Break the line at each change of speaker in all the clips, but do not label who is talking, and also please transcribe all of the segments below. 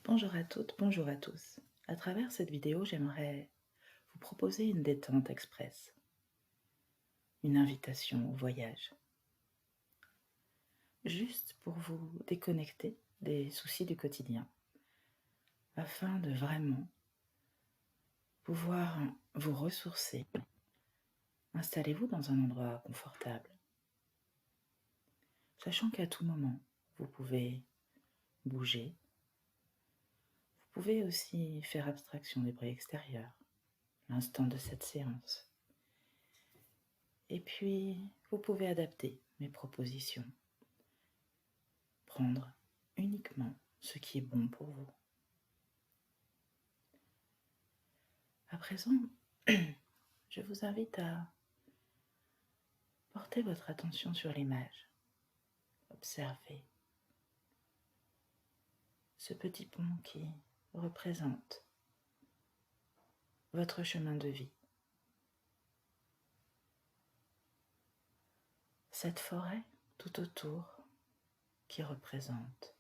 Bonjour à toutes, bonjour à tous. À travers cette vidéo, j'aimerais vous proposer une détente express, une invitation au voyage, juste pour vous déconnecter des soucis du quotidien, afin de vraiment pouvoir vous ressourcer. Installez-vous dans un endroit confortable, sachant qu'à tout moment, vous pouvez bouger. Vous pouvez aussi faire abstraction des bruits extérieurs, l'instant de cette séance. Et puis, vous pouvez adapter mes propositions, prendre uniquement ce qui est bon pour vous. À présent, je vous invite à porter votre attention sur l'image. Observez ce petit pont qui représente votre chemin de vie. Cette forêt tout autour qui représente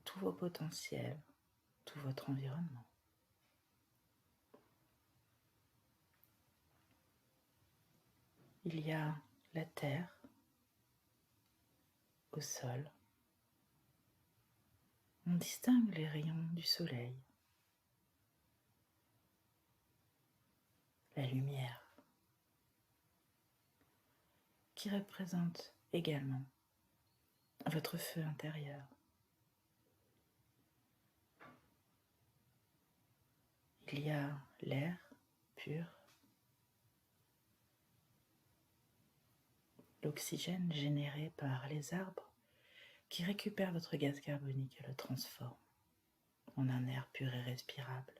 tous vos potentiels, tout votre environnement. Il y a la terre au sol. On distingue les rayons du soleil, la lumière, qui représente également votre feu intérieur. Il y a l'air pur, l'oxygène généré par les arbres qui récupère votre gaz carbonique et le transforme en un air pur et respirable.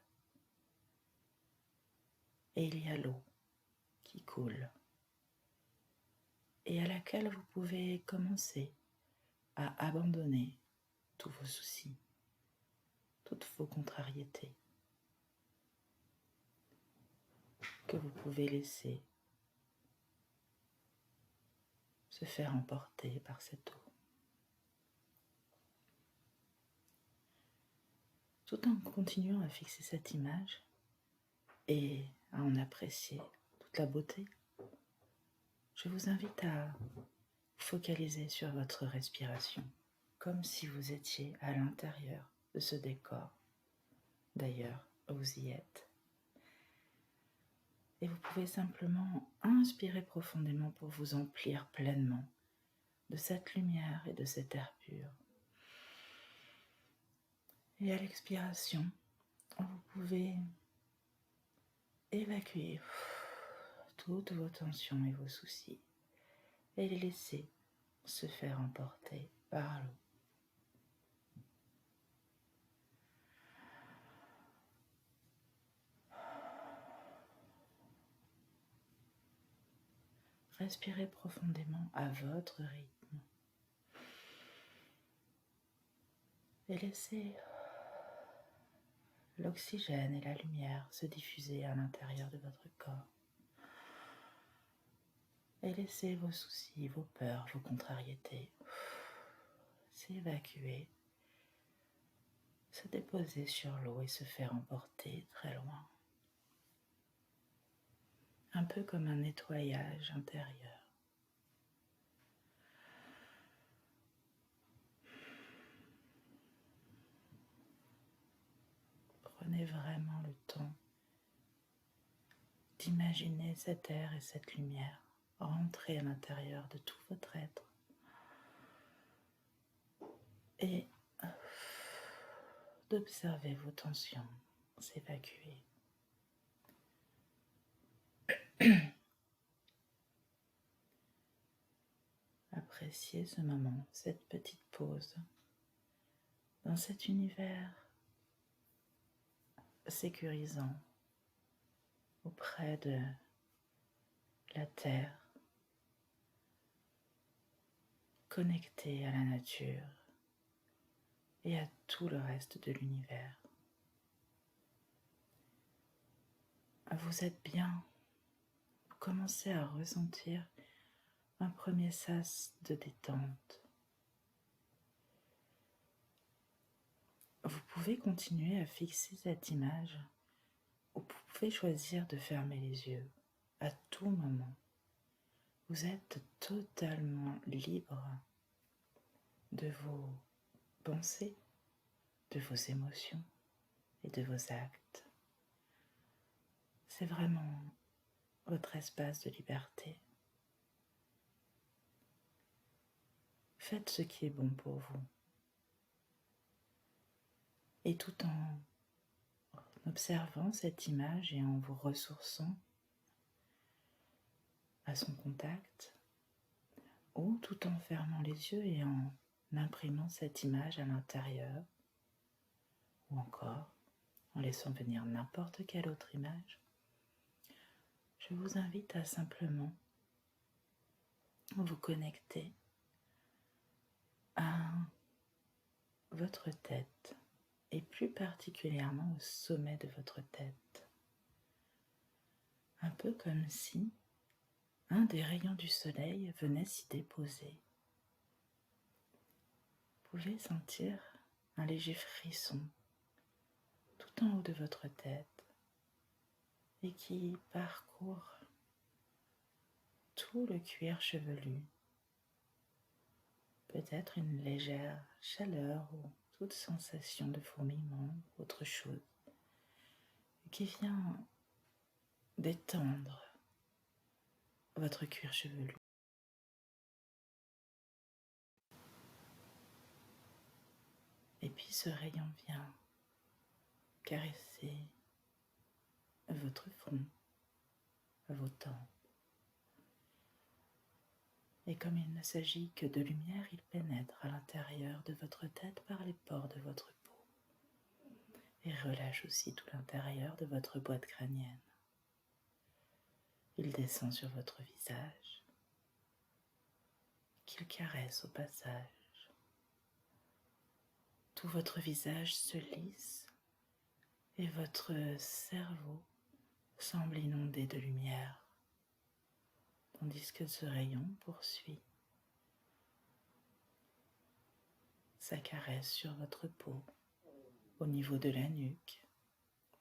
Et il y a l'eau qui coule et à laquelle vous pouvez commencer à abandonner tous vos soucis, toutes vos contrariétés, que vous pouvez laisser se faire emporter par cette eau. Tout en continuant à fixer cette image et à en apprécier toute la beauté, je vous invite à focaliser sur votre respiration, comme si vous étiez à l'intérieur de ce décor. D'ailleurs, vous y êtes. Et vous pouvez simplement inspirer profondément pour vous emplir pleinement de cette lumière et de cet air pur. Et à l'expiration, vous pouvez évacuer toutes vos tensions et vos soucis et les laisser se faire emporter par l'eau. Respirez profondément à votre rythme et laissez l'oxygène et la lumière se diffuser à l'intérieur de votre corps. Et laissez vos soucis, vos peurs, vos contrariétés s'évacuer, se déposer sur l'eau et se faire emporter très loin. Un peu comme un nettoyage intérieur. Prenez vraiment le temps d'imaginer cet air et cette lumière rentrer à l'intérieur de tout votre être et d'observer vos tensions s'évacuer. Appréciez ce moment, cette petite pause dans cet univers sécurisant auprès de la terre, connecté à la nature et à tout le reste de l'univers. Vous êtes bien, vous commencez à ressentir un premier sas de détente. vous pouvez continuer à fixer cette image, ou vous pouvez choisir de fermer les yeux à tout moment. Vous êtes totalement libre de vos pensées, de vos émotions et de vos actes. C'est vraiment votre espace de liberté. Faites ce qui est bon pour vous. Et tout en observant cette image et en vous ressourçant à son contact, ou tout en fermant les yeux et en imprimant cette image à l'intérieur, ou encore en laissant venir n'importe quelle autre image, je vous invite à simplement vous connecter à votre tête, et plus particulièrement au sommet de votre tête. Un peu comme si un des rayons du soleil venait s'y déposer. Vous pouvez sentir un léger frisson tout en haut de votre tête et qui parcourt tout le cuir chevelu. Peut-être une légère chaleur ou toute sensation de fourmillement, autre chose, qui vient détendre votre cuir chevelu. Et puis ce rayon vient caresser votre front, vos tempes. Et comme il ne s'agit que de lumière, il pénètre à l'intérieur de votre tête par les pores de votre peau et relâche aussi tout l'intérieur de votre boîte crânienne. Il descend sur votre visage, qu'il caresse au passage. Tout votre visage se lisse et votre cerveau semble inondé de lumière, tandis que ce rayon poursuit sa caresse sur votre peau, au niveau de la nuque,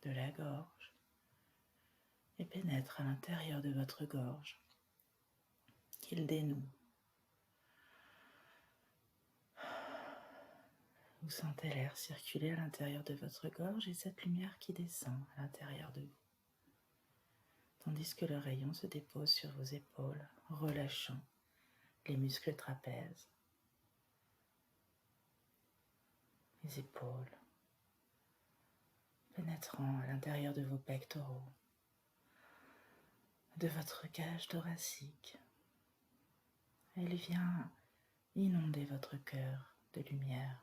de la gorge, et pénètre à l'intérieur de votre gorge, qu'il dénoue. Vous sentez l'air circuler à l'intérieur de votre gorge et cette lumière qui descend à l'intérieur de vous, tandis que le rayon se dépose sur vos épaules, relâchant les muscles trapèzes, les épaules, pénétrant à l'intérieur de vos pectoraux, de votre cage thoracique. Elle vient inonder votre cœur de lumière.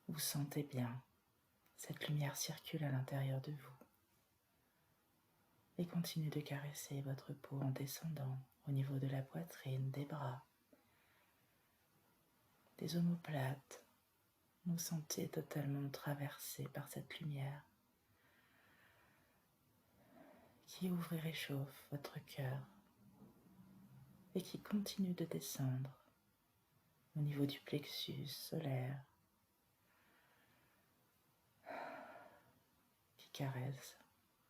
Vous sentez bien, cette lumière circule à l'intérieur de vous et continue de caresser votre peau en descendant au niveau de la poitrine, des bras, des omoplates. Vous sentez totalement traversé par cette lumière qui ouvre et réchauffe votre cœur et qui continue de descendre au niveau du plexus solaire, qui caresse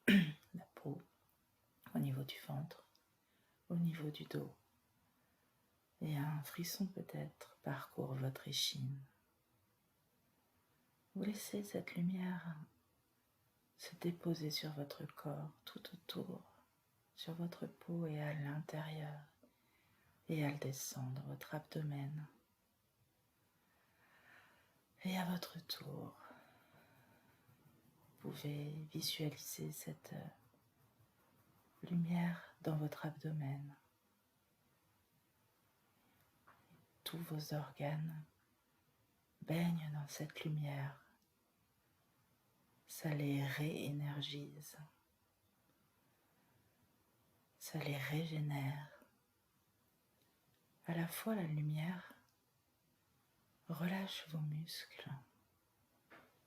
la peau au niveau du ventre, au niveau du dos, et un frisson peut-être parcourt votre échine. Vous laissez cette lumière se déposer sur votre corps, tout autour, sur votre peau et à l'intérieur, et elle descend dans votre abdomen. Et à votre tour, vous pouvez visualiser cette lumière dans votre abdomen. Tous vos organes baignent dans cette lumière. Ça les réénergise. Ça les régénère. À la fois, la lumière relâche vos muscles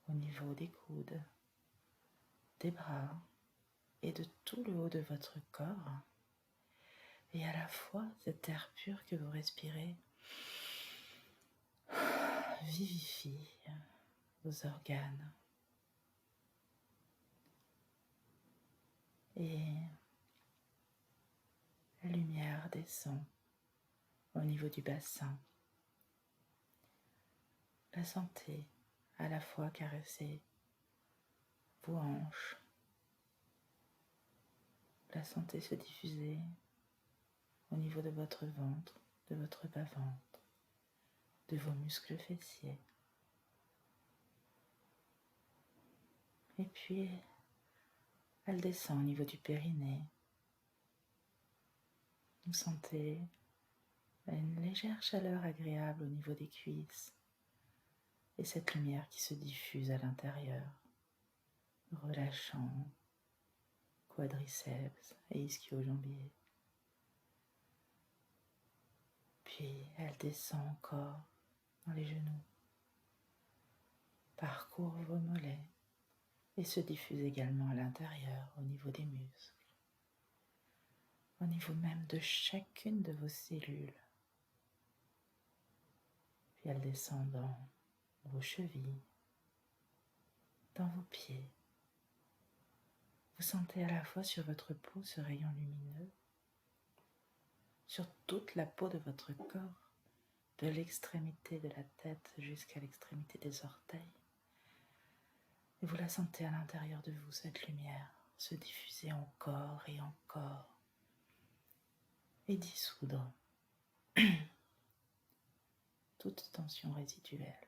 au niveau des coudes, des bras et de tout le haut de votre corps. Et à la fois, cet air pur que vous respirez vivifie vos organes et la lumière descend au niveau du bassin. La santé à la fois caresser vos hanches, la santé se diffuser au niveau de votre ventre, de votre bas-ventre, de vos muscles fessiers. Et puis, elle descend au niveau du périnée. Vous sentez une légère chaleur agréable au niveau des cuisses et cette lumière qui se diffuse à l'intérieur, relâchant quadriceps et ischio-jambiers. Puis elle descend encore dans les genoux, parcourt vos mollets et se diffuse également à l'intérieur au niveau des muscles, au niveau même de chacune de vos cellules. Puis elle descend dans vos chevilles, dans vos pieds. Vous sentez à la fois sur votre peau ce rayon lumineux, sur toute la peau de votre corps, de l'extrémité de la tête jusqu'à l'extrémité des orteils. Et vous la sentez à l'intérieur de vous, cette lumière, se diffuser encore et dissoudre toute tension résiduelle.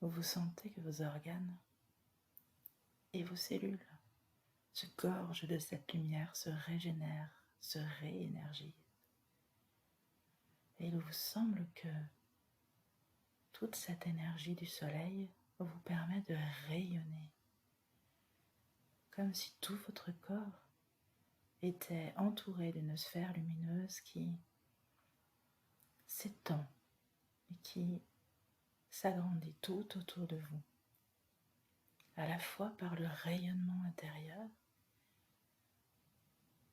Vous sentez que vos organes et vos cellules se gorgent de cette lumière, se régénèrent, se réénergisent. Et il vous semble que toute cette énergie du soleil vous permet de rayonner, comme si tout votre corps était entouré d'une sphère lumineuse qui s'étend et qui s'agrandit tout autour de vous, à la fois par le rayonnement intérieur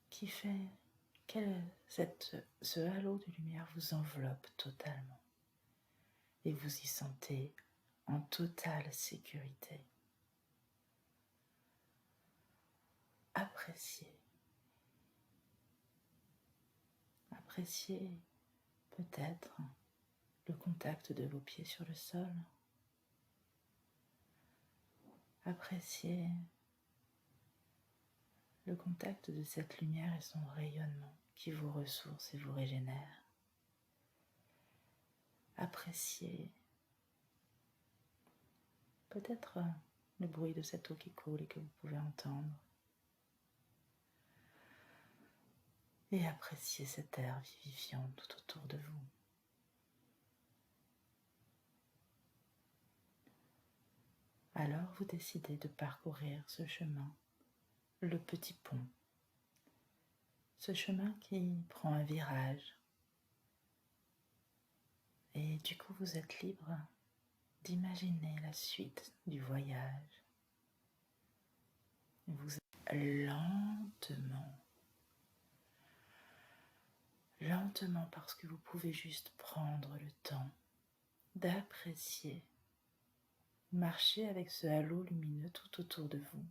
qui fait que ce halo de lumière vous enveloppe totalement et vous y sentez en totale sécurité. Appréciez peut-être le contact de vos pieds sur le sol. Appréciez le contact de cette lumière et son rayonnement qui vous ressource et vous régénère. Appréciez peut-être le bruit de cette eau qui coule et que vous pouvez entendre. Et appréciez cet air vivifiant tout autour de vous. Alors vous décidez de parcourir ce chemin, le petit pont. Ce chemin qui prend un virage. Et du coup vous êtes libre d'imaginer la suite du voyage. Et vous lentement parce que vous pouvez juste prendre le temps d'apprécier, marcher avec ce halo lumineux tout autour de vous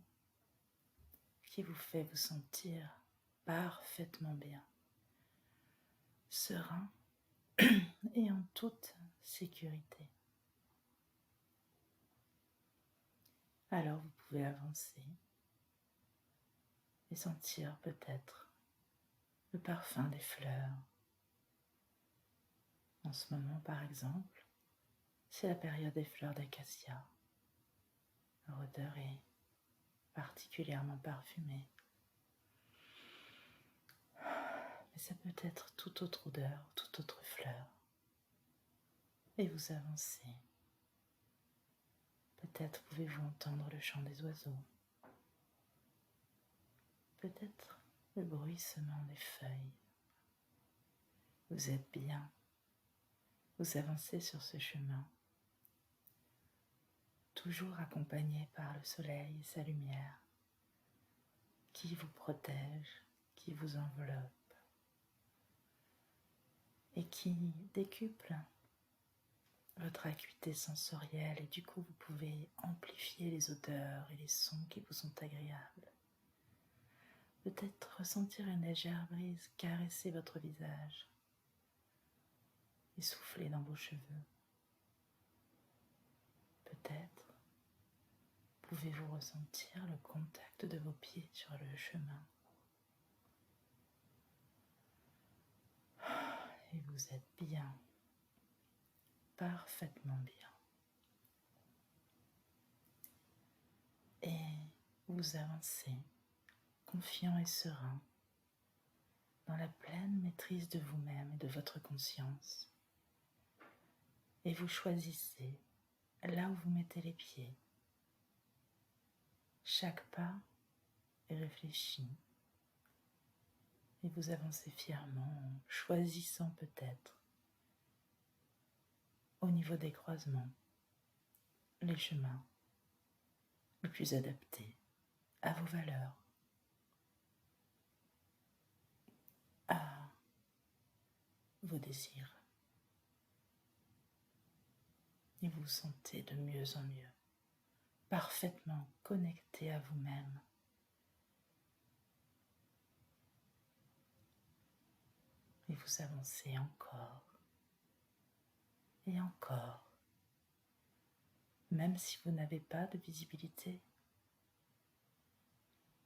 qui vous fait vous sentir parfaitement bien, serein et en toute sécurité. Alors vous pouvez avancer et sentir peut-être le parfum des fleurs. En ce moment, par exemple, c'est la période des fleurs d'acacia. Leur odeur est particulièrement parfumée. Mais ça peut être toute autre odeur, toute autre fleur. Et vous avancez. Peut-être pouvez-vous entendre le chant des oiseaux. Peut-être le bruissement des feuilles. Vous êtes bien. Vous avancez sur ce chemin, toujours accompagné par le soleil et sa lumière, qui vous protège, qui vous enveloppe et qui décuple votre acuité sensorielle et du coup vous pouvez amplifier les odeurs et les sons qui vous sont agréables. Peut-être ressentir une légère brise caresser votre visage et souffler dans vos cheveux. Peut-être pouvez-vous ressentir le contact de vos pieds sur le chemin. Et vous êtes bien, parfaitement bien. Et vous avancez, confiant et serein, dans la pleine maîtrise de vous-même et de votre conscience. Et vous choisissez là où vous mettez les pieds. Chaque pas est réfléchi. Et vous avancez fièrement en choisissant peut-être, au niveau des croisements, les chemins les plus adaptés à vos valeurs, à vos désirs. Et vous vous sentez de mieux en mieux, parfaitement connecté à vous-même. Et vous avancez encore et encore, même si vous n'avez pas de visibilité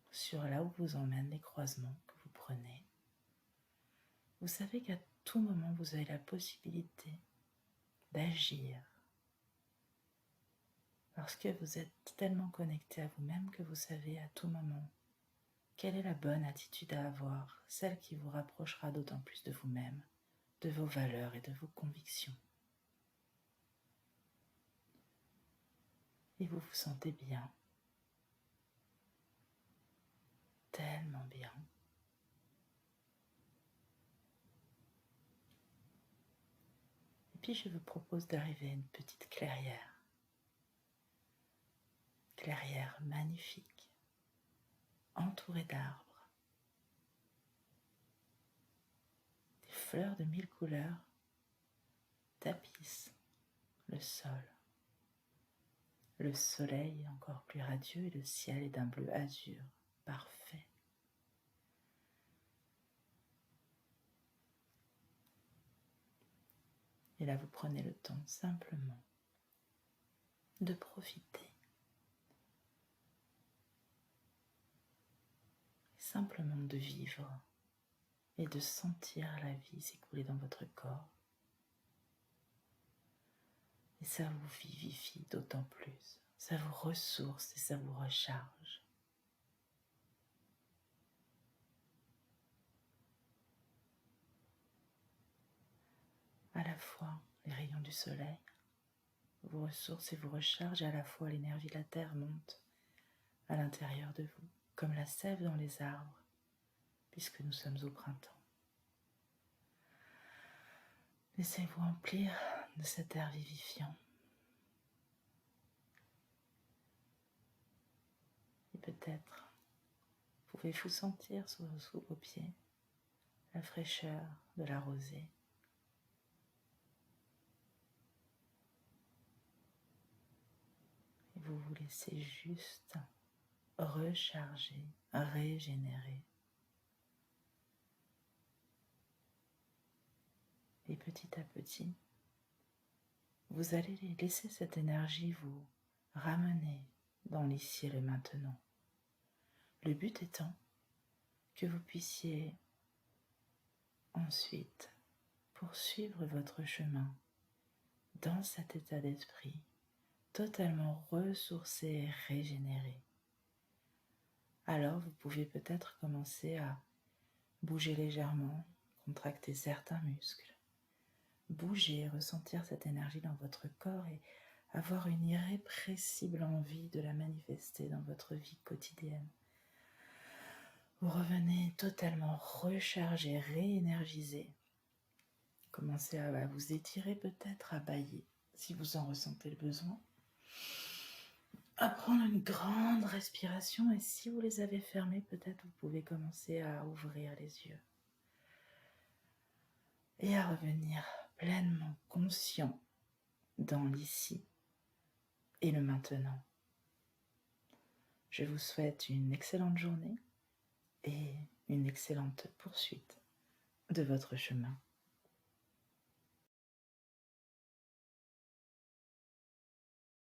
sur là où vous emmènent les croisements que vous prenez. Vous savez qu'à tout moment, vous avez la possibilité d'agir parce que vous êtes tellement connecté à vous-même que vous savez à tout moment quelle est la bonne attitude à avoir, celle qui vous rapprochera d'autant plus de vous-même, de vos valeurs et de vos convictions. Et vous vous sentez bien, tellement bien. Et puis je vous propose d'arriver à une petite clairière. Clairière magnifique, entourée d'arbres. Des fleurs de 1000 couleurs tapissent le sol. Le soleil est encore plus radieux et le ciel est d'un bleu azur parfait. Et là, vous prenez le temps simplement de profiter. Simplement de vivre et de sentir la vie s'écouler dans votre corps. Et ça vous vivifie d'autant plus. Ça vous ressource et ça vous recharge. À la fois les rayons du soleil vous ressourcent et vous rechargent, et à la fois l'énergie de la terre monte à l'intérieur de vous, comme la sève dans les arbres, puisque nous sommes au printemps. Laissez-vous emplir de cet air vivifiant. Et peut-être pouvez-vous sentir sous vos pieds la fraîcheur de la rosée. Et vous vous laissez juste recharger, régénérer. Et petit à petit, vous allez laisser cette énergie vous ramener dans l'ici et le maintenant. Le but étant que vous puissiez ensuite poursuivre votre chemin dans cet état d'esprit totalement ressourcé et régénéré. Alors vous pouvez peut-être commencer à bouger légèrement, contracter certains muscles, bouger, ressentir cette énergie dans votre corps et avoir une irrépressible envie de la manifester dans votre vie quotidienne. Vous revenez totalement rechargé, réénergisé. Commencez à vous étirer peut-être, à bâiller si vous en ressentez le besoin. À prendre une grande respiration et si vous les avez fermés, peut-être vous pouvez commencer à ouvrir les yeux. Et à revenir pleinement conscient dans l'ici et le maintenant. Je vous souhaite une excellente journée et une excellente poursuite de votre chemin.